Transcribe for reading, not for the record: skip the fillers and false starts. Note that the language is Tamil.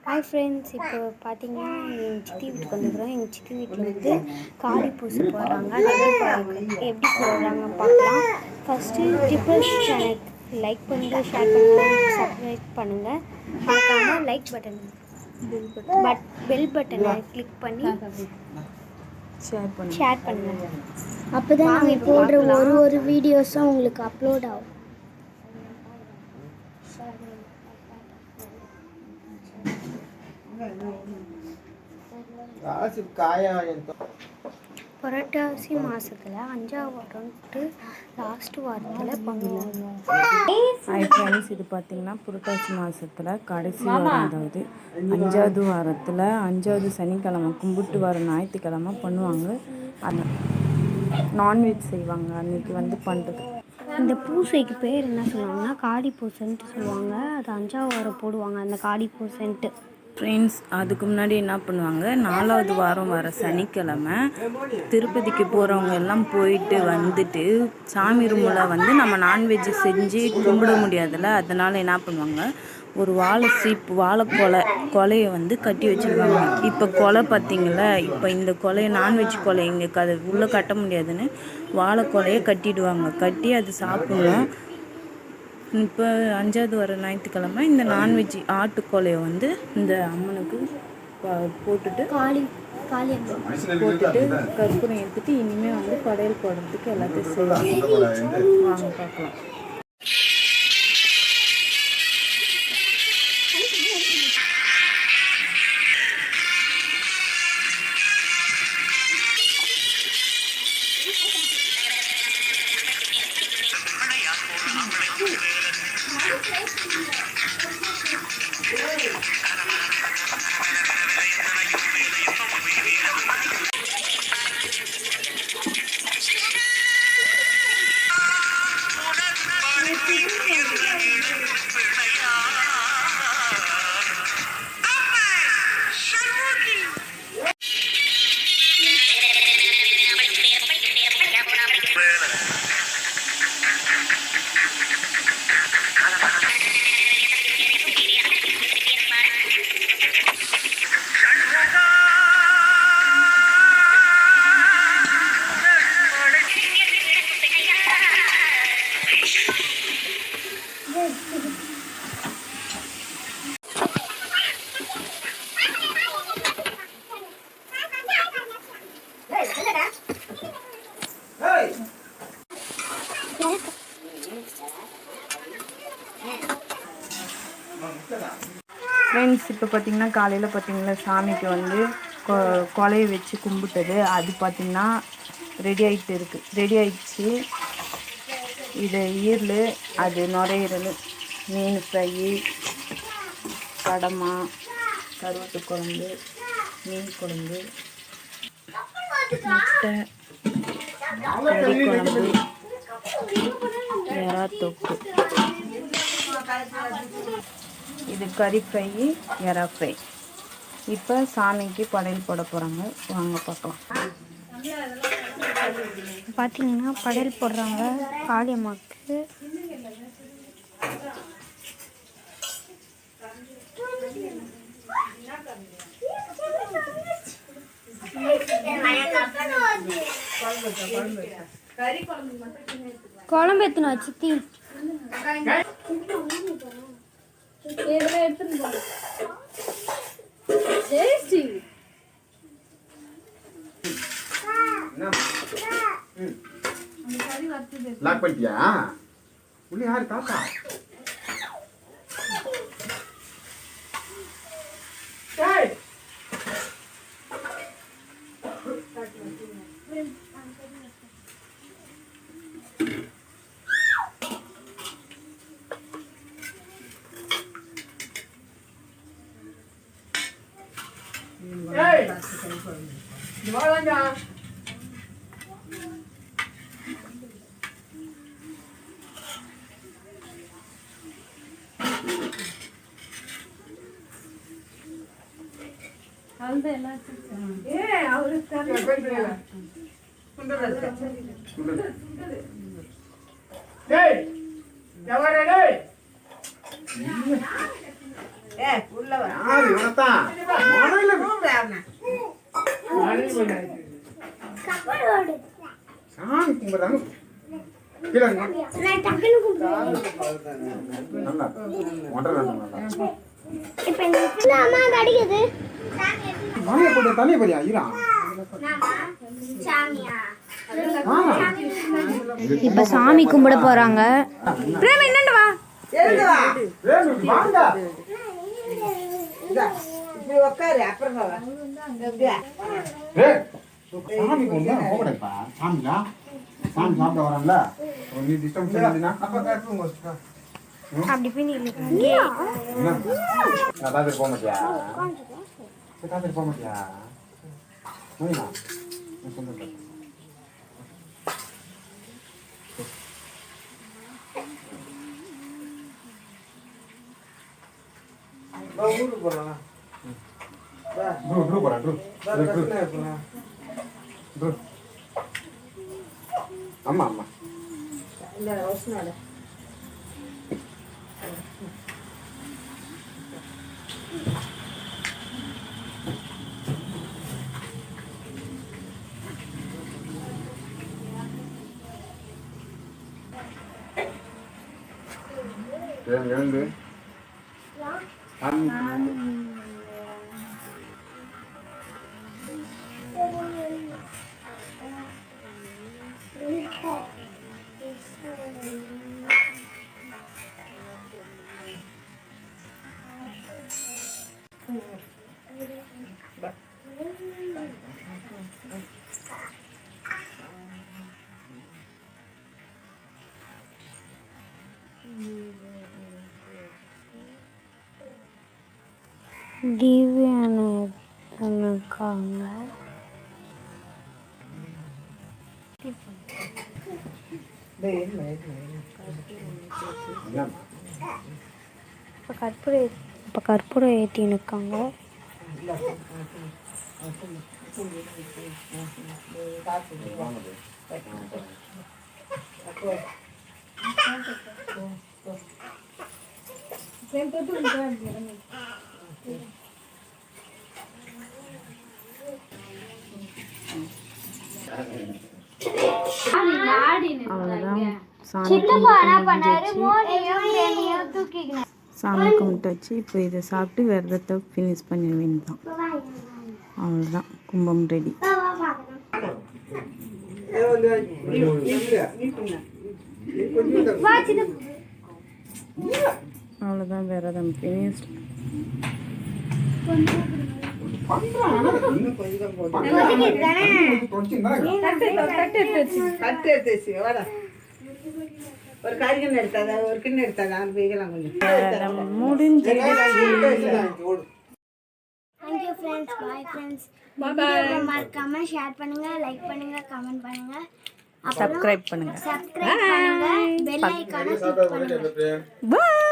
ஹாய் ஃப்ரெண்ட்ஸ், இப்போ பார்த்தீங்கன்னா எங்கள் சித்தி வீட்டுக்கு வந்துக்கிறோம். எங்கள் சித்தி வீட்டில் வந்து காளி பூசை போடுறாங்க. அது எப்படி போடுறாங்க பார்க்கலாம். ஃபஸ்ட்டு ட்ரிபிள் சேனல் லைக் பண்ணுங்கள், ஷேர் பண்ணுங்கள், சப்ஸ்கிரைப் பண்ணுங்கள். மறக்காமல் லைக் பட்டன் பெல் பட்டனை கிளிக் பண்ணி ஷேர் பண்ணுங்கள். அப்போ தான் நாங்கள் போடுற ஒரு வீடியோஸும் உங்களுக்கு அப்லோட் ஆகும். புரட்டாசி மாதத்தில் 5ஆம் வாரம் டு லாஸ்ட் வாரத்தில் பண்ணுவாங்க. ஹாய் ஃப்ரெண்ட்ஸ், இது பார்த்திங்கன்னா புரட்டாசி மாதத்தில் கடைசி வாரம், அதாவது 5வது வாரத்தில் 5வது சனிக்கிழமை கும்பிட்டு வர ஞாயிற்றுக்கிழமை பண்ணுவாங்க. அந்த நான்வெஜ் செய்வாங்க அன்றைக்கி வந்து பண்ணுறது. இந்த பூசைக்கு பேர் என்ன சொல்லுவாங்கன்னா காளி பூசைன்ட்டு சொல்லுவாங்க. அது 5ஆம் வாரம் போடுவாங்க அந்த காளி பூசைன்ட்டு. ஃப்ரெண்ட்ஸ், அதுக்கு முன்னாடி என்ன பண்ணுவாங்க, 4வது வாரம் வர சனிக்கிழமை திருப்பதிக்கு போகிறவங்க எல்லாம் போயிட்டு வந்துட்டு சாமி ரூமில் வந்து நம்ம நான்வெஜ்ஜு செஞ்சு கும்பிட முடியாதுல்ல, அதனால் என்ன பண்ணுவாங்க, ஒரு கொலையை வந்து கட்டி வச்சுருவாங்க. இப்போ கொலை பார்த்திங்களா, இப்போ இந்த கொலையை நான்வெஜ் கொலை இங்கே உள்ளே கட்ட முடியாதுன்னு கொலையை கட்டிடுவாங்க. கட்டி அது சாப்பிட்ணும். இப்போ 5வது வர ஞாயிற்றுக்கிழமை இந்த நான்வெஜ் ஆட்டுக்கொலையை வந்து இந்த அம்மனுக்கு போட்டுட்டு கற்பூரம் எடுத்துட்டு இனிமேல் வந்து படையல் போடுறதுக்கு எல்லாத்தையும் செய்வாங்க. வாங்க பார்க்கலாம். ஃப்ரெண்ட்ஸ், இப்போ பார்த்திங்கன்னா காலையில் பார்த்திங்கன்னா சாமிக்கு வந்து கொலையை வச்சு கும்பிட்டது அது பார்த்திங்கன்னா ரெடி ஆகிடுச்சு. இது ஈரல், அது நுரையீரல், மீன் ஃப்ரை, கடமா, கருவாட்டு குழம்பு, மீன் குழம்பு, முட்டை, கறி குழம்பு, எறா தொக்கு, இது கறி ஃப்ரை, எறா ஃப்ரை. இப்போ சாமிக்கு படையல் போட போகிறாங்க. வாங்க பார்க்கலாம். பார்த்தீங்கன்னா படையல் போடுறாங்க காளியம்மாவுக்கு. குழம்பு எத்தனை சித்தி லாக் பண்ணிட்டியா? உள்ள யாரு தாத்தா? யாரு இவனத்தான் சாமி கும்பிடுறாங்க கீழே நல்லா ஒன்றரை நல்லா இப்போ இந்த அம்மா கடிக்குது மழையை போட்டு தண்ணியை போறியா ஈரா இப்போ சாமி கும்பிட போறாங்க. பிரேம் என்னண்டு வா வாங்க சாமி கொண்டு போகடப்பா சாமிக்கா சாமி சாப்பிட வரான்ல நீ டிஸ்டர்ப் பண்ணீங்கன்னா அப்படி போய் நில்லு. நான் தாத்திட்டு போக மாட்டியா தாத்திட்டு போக மாட்டியா முடியுமா சொல்லுங்க ஊருக்கு போறோம் ட்ரூ போறேன் ட்ரூ ஆமா ஆமா எழுந்து திவ்யான இருக்காங்க. இப்போ கற்பூரம் ஏற்றி நிற்காங்க. அவ்வளோதான் சாமி சாமி கும்பிட்டாச்சு. இப்போ இதை சாப்பிட்டு விரதத்தை ஃபினிஷ் பண்ணிட வேண்டியதான். அவ்வளோதான், கும்பம் ரெடி. அவ்வளோதான், விரதம் ஃபினிஷ். ஒரு காரியம் எடுத்தாத ஒரு கிண்ணம் எடுத்தாத முடிஞ்சு. Thank you friends, bye friends. மறக்காம ஷேர் பண்ணுங்க, லைக் பண்ணுங்க, கமெண்ட் பண்ணுங்க, சப்ஸ்கிரைப் பண்ணுங்க, பெல் ஐகானை கிளிக் பண்ணுங்க. பாய்.